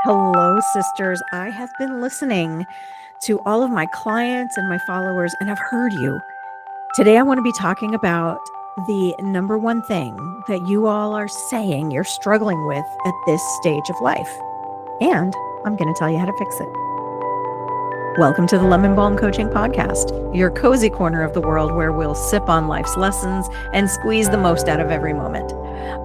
Hello, sisters. I have been listening to all of my clients and my followers, and I've heard you. Today, I want to be talking about the number one thing that you all are saying you're struggling with at this stage of life. And I'm going to tell you how to fix it. Welcome to the Lemon Balm Coaching Podcast, your cozy corner of the world where we'll sip on life's lessons and squeeze the most out of every moment.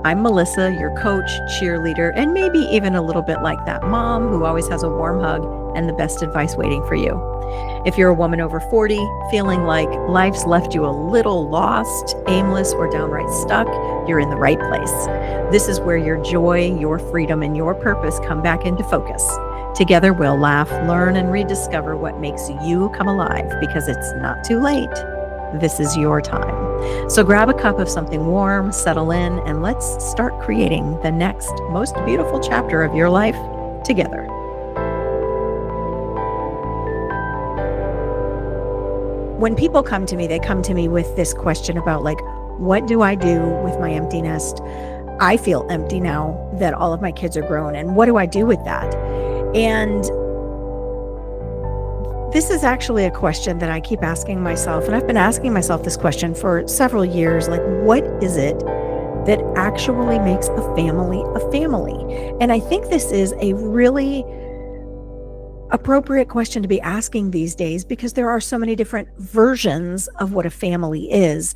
I'm Melissa, your coach, cheerleader, and maybe even a little bit like that mom who always has a warm hug and the best advice waiting for you. If you're a woman over 40, feeling like life's left you a little lost, aimless, or downright stuck, you're in the right place. This is where your joy, your freedom, and your purpose come back into focus. Together, we'll laugh, learn, and rediscover what makes you come alive because it's not too late. This is your time. So grab a cup of something warm, settle in, and let's start creating the next most beautiful chapter of your life together. When people come to me, they come to me with this question about what do I do with my empty nest? I feel empty now that all of my kids are grown, and what do I do with that? And this is actually a question that I keep asking myself, and I've been asking myself this question for several years, what is it that actually makes a family a family? And I think this is a really appropriate question to be asking these days because there are so many different versions of what a family is.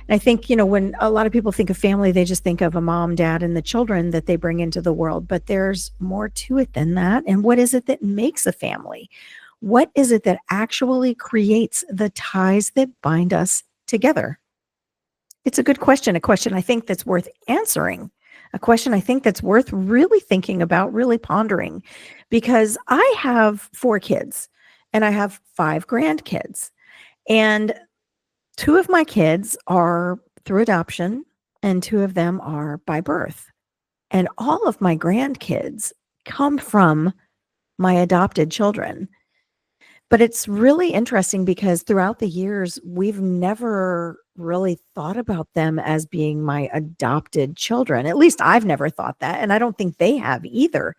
And I think, when a lot of people think of family, they just think of a mom, dad, and the children that they bring into the world. But there's more to it than that. And what is it that makes a family? What is it that actually creates the ties that bind us together? It's a good question, a question I think that's worth answering, a question I think that's worth really thinking about, really pondering, because I have 4 kids and I have 5 grandkids. And 2 of my kids are through adoption and 2 of them are by birth. And all of my grandkids come from my adopted children. But it's really interesting because throughout the years, we've never really thought about them as being my adopted children. At least I've never thought that. And I don't think they have either.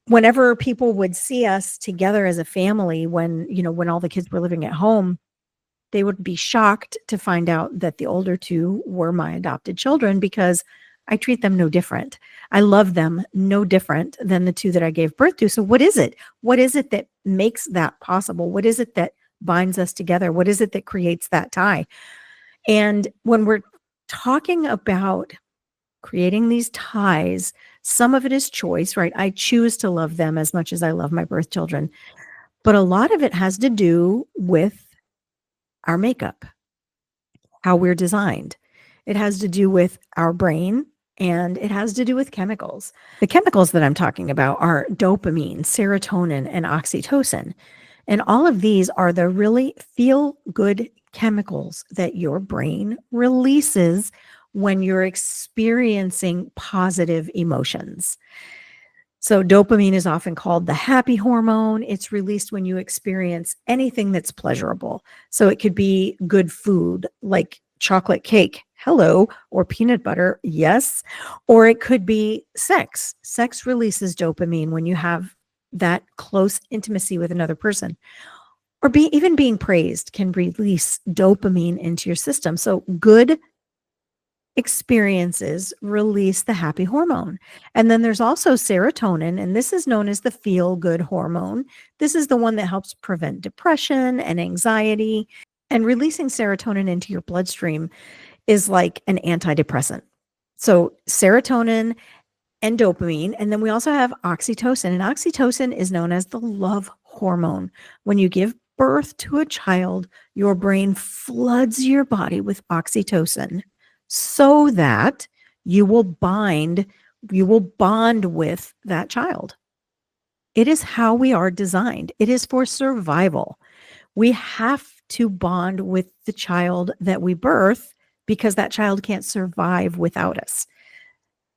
Whenever people would see us together as a family, when all the kids were living at home, they would be shocked to find out that the older 2 were my adopted children because I treat them no different. I love them no different than the 2 that I gave birth to. So what is it? What is it that makes that possible? What is it that binds us together? What is it that creates that tie? And when we're talking about creating these ties, some of it is choice, right? I choose to love them as much as I love my birth children. But a lot of it has to do with our makeup, how we're designed. It has to do with our brain, and it has to do with chemicals. The chemicals that I'm talking about are dopamine, serotonin, and oxytocin. And all of these are the really feel-good chemicals that your brain releases when you're experiencing positive emotions. So dopamine is often called the happy hormone. It's released when you experience anything that's pleasurable. So it could be good food like chocolate cake, hello, or peanut butter, yes. Or it could be sex. Sex releases dopamine when you have that close intimacy with another person. Or even being praised can release dopamine into your system. So good experiences release the happy hormone. And then there's also serotonin, and this is known as the feel-good hormone. This is the one that helps prevent depression and anxiety. And releasing serotonin into your bloodstream is like an antidepressant. So serotonin and dopamine, and then we also have oxytocin. And oxytocin is known as the love hormone. When you give birth to a child, your brain floods your body with oxytocin so that you will bond with that child. It is how we are designed. It is for survival. We have to bond with the child that we birth because that child can't survive without us.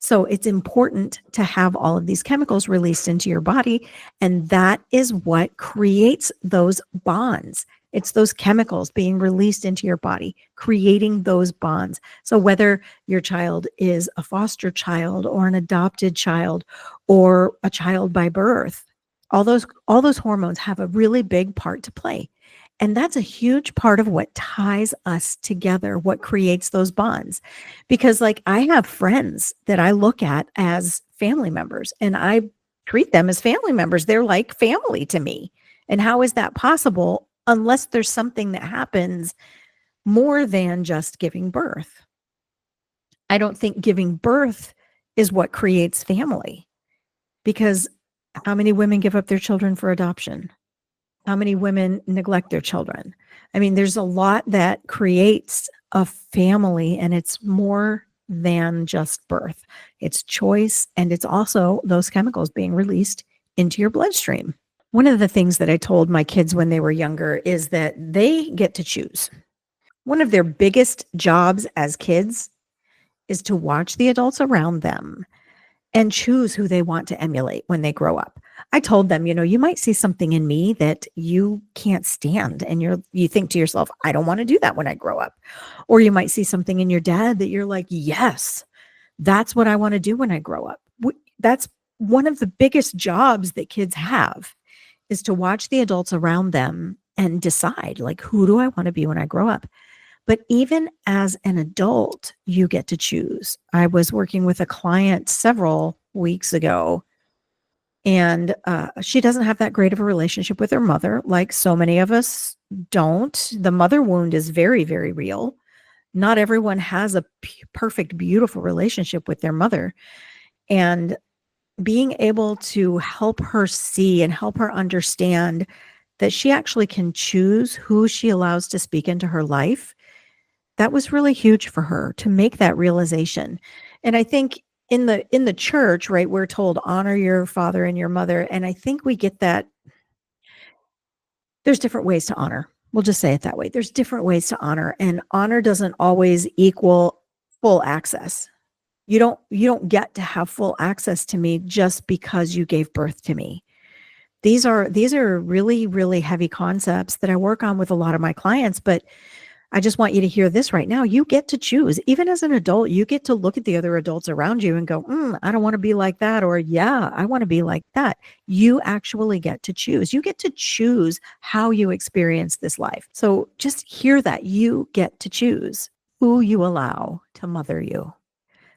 So it's important to have all of these chemicals released into your body, and that is what creates those bonds. It's those chemicals being released into your body, creating those bonds. So whether your child is a foster child or an adopted child or a child by birth, all those hormones have a really big part to play. And that's a huge part of what ties us together, what creates those bonds. Because, like, I have friends that I look at as family members and I treat them as family members. They're like family to me. And how is that possible unless there's something that happens more than just giving birth? I don't think giving birth is what creates family, because how many women give up their children for adoption? How many women neglect their children? I mean, there's a lot that creates a family, and it's more than just birth. It's choice, and it's also those chemicals being released into your bloodstream. One of the things that I told my kids when they were younger is that they get to choose. One of their biggest jobs as kids is to watch the adults around them and choose who they want to emulate when they grow up. I told them, you might see something in me that you can't stand, and you think to yourself, I don't want to do that when I grow up. Or you might see something in your dad that you're like, yes, that's what I want to do when I grow up. That's one of the biggest jobs that kids have, is to watch the adults around them and decide, like, who do I want to be when I grow up? But even as an adult, you get to choose. I was working with a client several weeks ago, and she doesn't have that great of a relationship with her mother, like so many of us don't. The mother wound is very, very real. Not everyone has a perfect, beautiful relationship with their mother. And being able to help her see and help her understand that she actually can choose who she allows to speak into her life, that was really huge for her to make that realization. And I think in the church, right, we're told honor your father and your mother. And I think we get that there's different ways to honor. We'll just say it that way. There's different ways to honor, and honor doesn't always equal full access. You don't get to have full access to me just because you gave birth to me. These are really, really heavy concepts that I work on with a lot of my clients, but I just want you to hear this right now. You get to choose. Even as an adult, you get to look at the other adults around you and go, I don't want to be like that. Or, yeah, I want to be like that. You actually get to choose. You get to choose how you experience this life. So just hear that. You get to choose who you allow to mother you.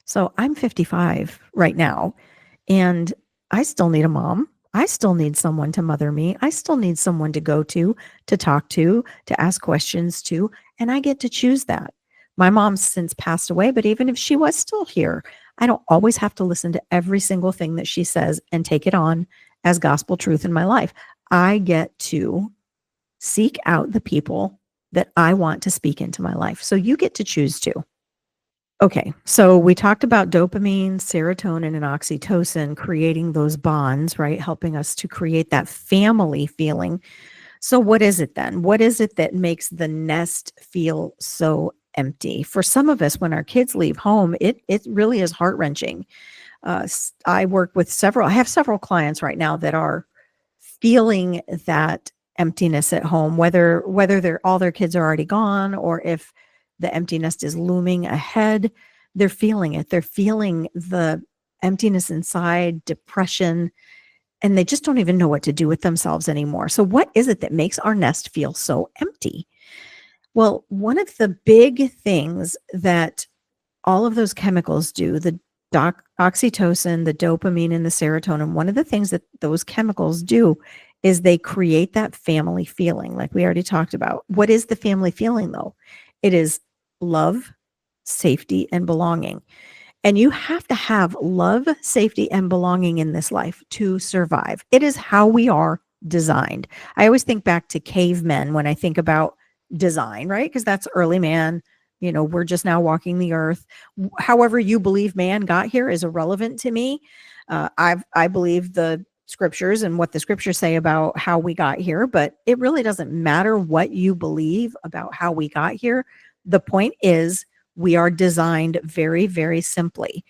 So I'm 55 right now, and I still need a mom. I still need someone to mother me. I still need someone to go to talk to ask questions to, and I get to choose that. My mom's since passed away, but even if she was still here, I don't always have to listen to every single thing that she says and take it on as gospel truth in my life. I get to seek out the people that I want to speak into my life. So you get to choose too. Okay, so we talked about dopamine, serotonin, and oxytocin creating those bonds, right? Helping us to create that family feeling. So what is it then? What is it that makes the nest feel so empty? For some of us, when our kids leave home, it really is heart-wrenching. I have several clients right now that are feeling that emptiness at home, whether all their kids are already gone or if the emptiness is looming ahead. They're feeling it. They're feeling the emptiness inside, depression, and they just don't even know what to do with themselves anymore. So what is it that makes our nest feel so empty? Well, one of the big things that all of those chemicals do, the oxytocin, the dopamine, and the serotonin, one of the things that those chemicals do is they create that family feeling, like we already talked about. What is the family feeling, though? It is love, safety, and belonging. And you have to have love, safety, and belonging in this life to survive. It is how we are designed. I always think back to cavemen when I think about design, right? Because that's early man. We're just now walking the earth. However you believe man got here is irrelevant to me. I believe the scriptures and what the scriptures say about how we got here, but it really doesn't matter what you believe about how we got here. The point is, we are designed very, very simply.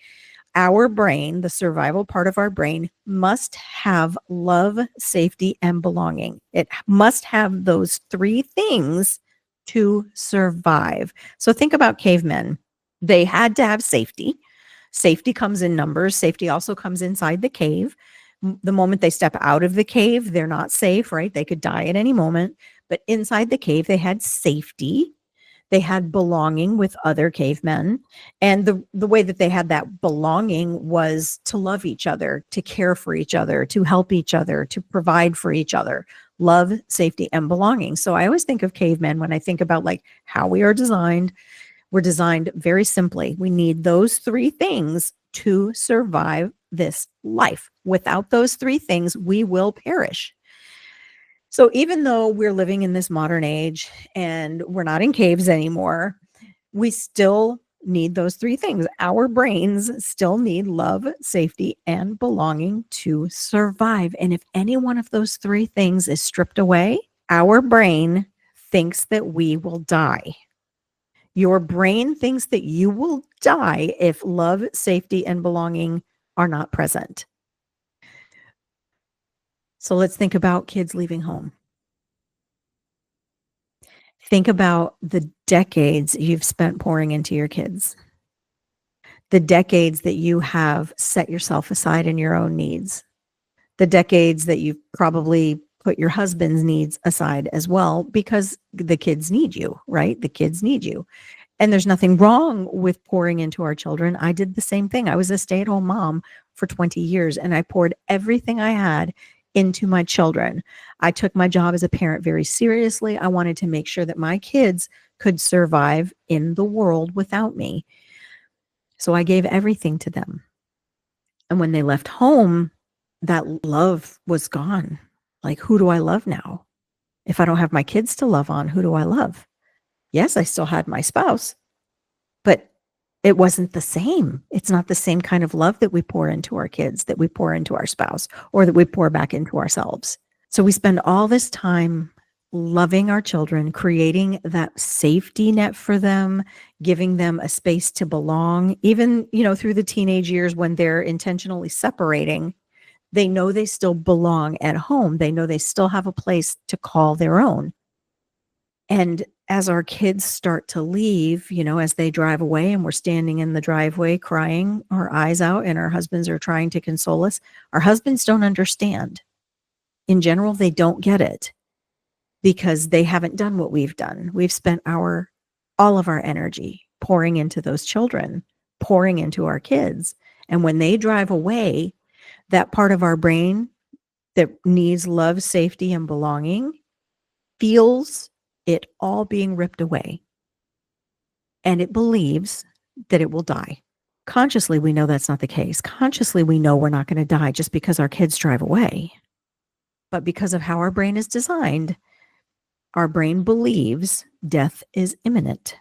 Our brain, the survival part of our brain, must have love, safety, and belonging. It must have those three things to survive. So think about cavemen. They had to have safety. Safety comes in numbers. Safety also comes inside the cave. The moment they step out of the cave, they're not safe, right? They could die at any moment. But inside the cave, they had safety. They had belonging with other cavemen. And the way that they had that belonging was to love each other, to care for each other, to help each other, to provide for each other. Love, safety, and belonging. So I always think of cavemen when I think about like how we are designed. We're designed very simply. We need those three things to survive this life. Without those three things, we will perish. So even though we're living in this modern age and we're not in caves anymore, we still need those three things. Our brains still need love, safety, and belonging to survive. And if any one of those three things is stripped away, our brain thinks that we will die. Your brain thinks that you will die if love, safety, and belonging are not present. So let's think about kids leaving home. Think about the decades you've spent pouring into your kids, the decades that you have set yourself aside in your own needs, the decades that you've probably put your husband's needs aside as well, because the kids need you, right? The kids need you. And there's nothing wrong with pouring into our children. I did the same thing. I was a stay-at-home mom for 20 years, and I poured everything I had into my children. I took my job as a parent very seriously. I wanted to make sure that my kids could survive in the world without me. So I gave everything to them. And when they left home, that love was gone. Like, who do I love now? If I don't have my kids to love on, who do I love? Yes, I still had my spouse, but it wasn't the same. It's not the same kind of love that we pour into our kids, that we pour into our spouse, or that we pour back into ourselves. So we spend all this time loving our children, creating that safety net for them, giving them a space to belong, even, through the teenage years when they're intentionally separating. They know they still belong at home. They know they still have a place to call their own. And as our kids start to leave, as they drive away and we're standing in the driveway crying our eyes out and our husbands are trying to console us, our husbands don't understand. In general, they don't get it because they haven't done what we've done. We've spent all of our energy pouring into those children, pouring into our kids. And when they drive away, that part of our brain that needs love, safety, and belonging feels it all being ripped away. And it believes that it will die. Consciously, we know that's not the case. Consciously, we know we're not going to die just because our kids drive away. But because of how our brain is designed, our brain believes death is imminent.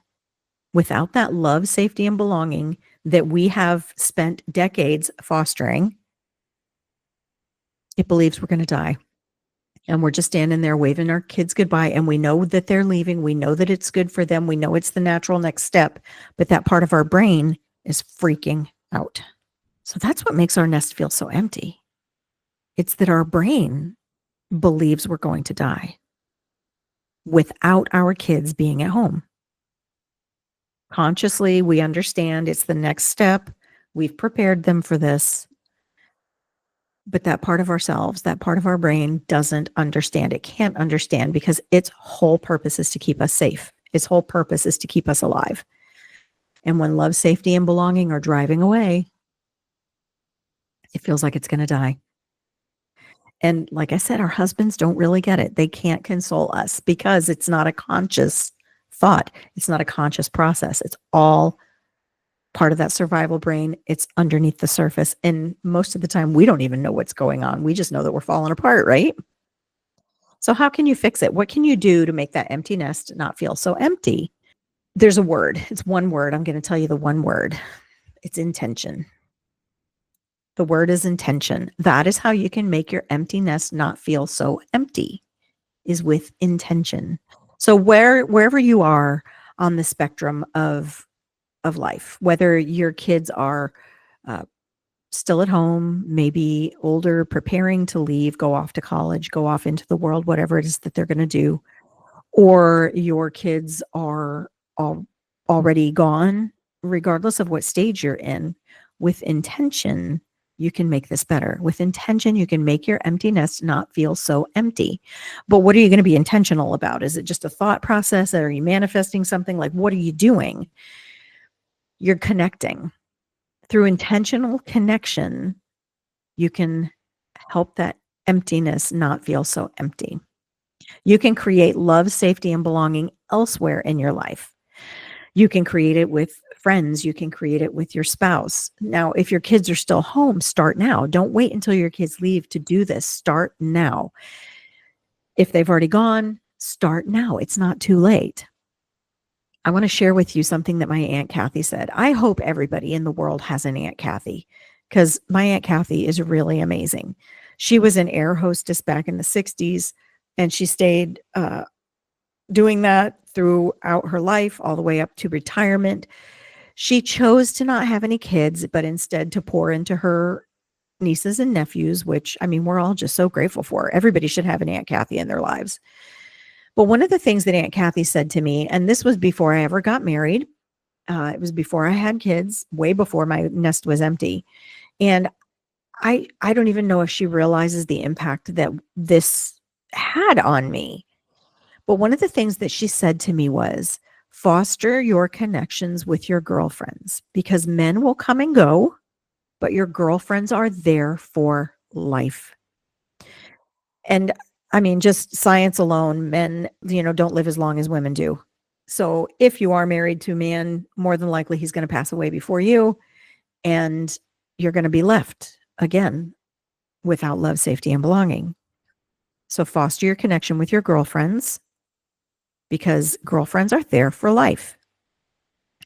Without that love, safety, and belonging that we have spent decades fostering, it believes we're going to die. And we're just standing there waving our kids goodbye. And we know that they're leaving. We know that it's good for them. We know it's the natural next step. But that part of our brain is freaking out. So that's what makes our nest feel so empty. It's that our brain believes we're going to die without our kids being at home. Consciously, we understand it's the next step. We've prepared them for this. But that part of ourselves, that part of our brain doesn't understand. It can't understand because its whole purpose is to keep us safe. Its whole purpose is to keep us alive. And when love, safety, and belonging are driving away, it feels like it's going to die. And like I said, our husbands don't really get it. They can't console us because it's not a conscious thought. It's not a conscious process. It's all part of that survival brain. It's underneath the surface. And most of the time, we don't even know what's going on. We just know that we're falling apart, right? So how can you fix it? What can you do to make that empty nest not feel so empty? There's a word. It's one word. I'm going to tell you the one word. It's intention. The word is intention. That is how you can make your empty nest not feel so empty, is with intention. So wherever you are on the spectrum of life, whether your kids are still at home, maybe older, preparing to leave, go off to college, go off into the world, whatever it is that they're going to do, or your kids are already gone, regardless of what stage you're in, with intention, you can make this better. With intention, you can make your empty nest not feel so empty. But what are you going to be intentional about? Is it just a thought process? Are you manifesting something? Like, what are you doing? You're connecting. Through intentional connection, you can help that emptiness not feel so empty. You can create love, safety, and belonging elsewhere in your life. You can create it with friends. You can create it with your spouse. Now, if your kids are still home, start now. Don't wait until your kids leave to do this. Start now. If they've already gone, start now. It's not too late. I want to share with you something that my Aunt Kathy said. I hope everybody in the world has an Aunt Kathy, because my Aunt Kathy is really amazing. She was an air hostess back in the 60s, and she stayed doing that throughout her life, all the way up to retirement. She chose to not have any kids, but instead to pour into her nieces and nephews, which, I mean, we're all just so grateful for. Everybody should have an Aunt Kathy in their lives. But one of the things that Aunt Kathy said to me, and this was before I ever got married, it was before I had kids, way before my nest was empty. And I don't even know if she realizes the impact that this had on me. But one of the things that she said to me was, foster your connections with your girlfriends, because men will come and go, but your girlfriends are there for life. And I mean, just science alone, men, don't live as long as women do. So if you are married to a man, more than likely he's going to pass away before you, and you're going to be left again without love, safety, and belonging. So foster your connection with your girlfriends, because girlfriends are there for life.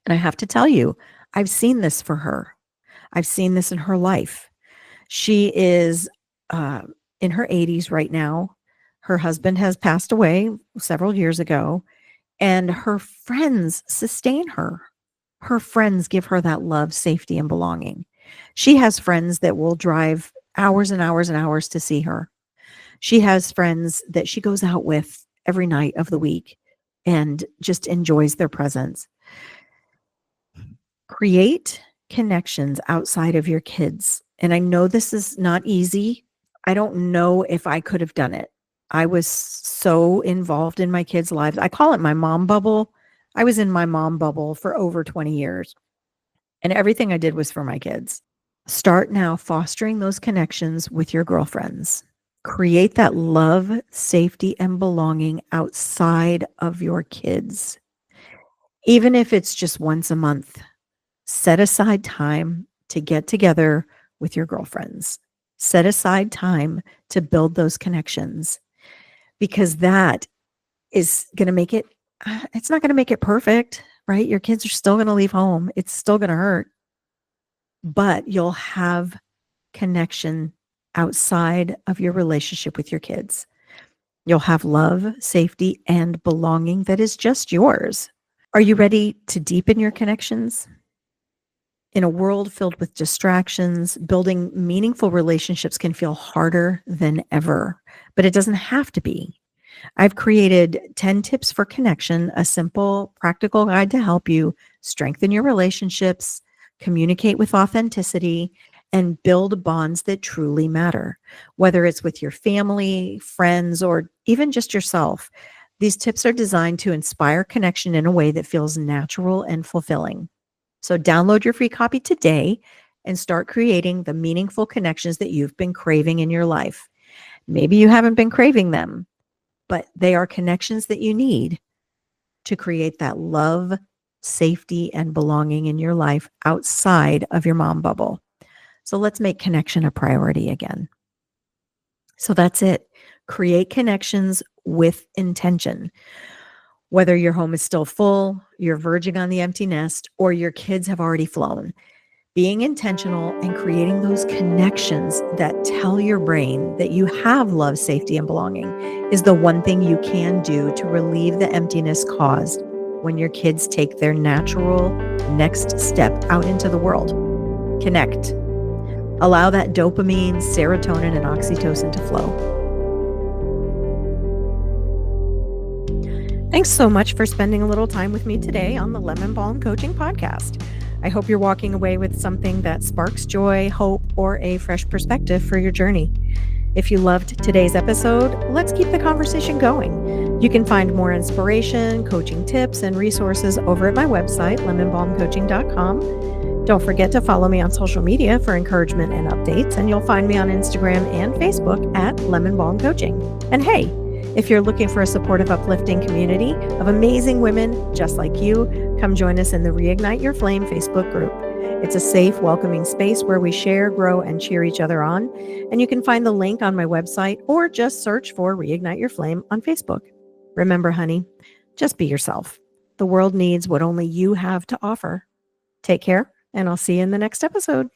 And I have to tell you, I've seen this for her. I've seen this in her life. She is in her 80s right now. Her husband has passed away several years ago, and her friends sustain her. Her friends give her that love, safety, and belonging. She has friends that will drive hours and hours and hours to see her. She has friends that she goes out with every night of the week and just enjoys their presence. Create connections outside of your kids. And I know this is not easy. I don't know if I could have done it. I was so involved in my kids' lives. I call it my mom bubble. I was in my mom bubble for over 20 years, and everything I did was for my kids. Start now fostering those connections with your girlfriends. Create that love, safety, and belonging outside of your kids. Even if it's just once a month, set aside time to get together with your girlfriends. Set aside time to build those connections, because that is going to make it, it's not going to make it perfect, right? Your kids are still going to leave home. It's still going to hurt, but you'll have connection outside of your relationship with your kids. You'll have love, safety, and belonging that is just yours. Are you ready to deepen your connections? In a world filled with distractions, building meaningful relationships can feel harder than ever, but it doesn't have to be. I've created 10 tips for connection, a simple, practical guide to help you strengthen your relationships, communicate with authenticity, and build bonds that truly matter. Whether it's with your family, friends, or even just yourself, these tips are designed to inspire connection in a way that feels natural and fulfilling. So download your free copy today and start creating the meaningful connections that you've been craving in your life. Maybe you haven't been craving them, but they are connections that you need to create that love, safety, and belonging in your life outside of your mom bubble. So let's make connection a priority again. So that's it. Create connections with intention. Whether your home is still full, you're verging on the empty nest, or your kids have already flown, being intentional and creating those connections that tell your brain that you have love, safety, and belonging is the one thing you can do to relieve the emptiness caused when your kids take their natural next step out into the world. Connect. Allow that dopamine, serotonin, and oxytocin to flow. Thanks so much for spending a little time with me today on the Lemon Balm Coaching Podcast. I hope you're walking away with something that sparks joy, hope, or a fresh perspective for your journey. If you loved today's episode, let's keep the conversation going. You can find more inspiration, coaching tips, and resources over at my website, lemonbalmcoaching.com. Don't forget to follow me on social media for encouragement and updates, and you'll find me on Instagram and Facebook at Lemon Balm Coaching. And hey, if you're looking for a supportive, uplifting community of amazing women just like you, come join us in the Reignite Your Flame Facebook group. It's a safe, welcoming space where we share, grow, and cheer each other on. And you can find the link on my website or just search for Reignite Your Flame on Facebook. Remember, honey, just be yourself. The world needs what only you have to offer. Take care, and I'll see you in the next episode.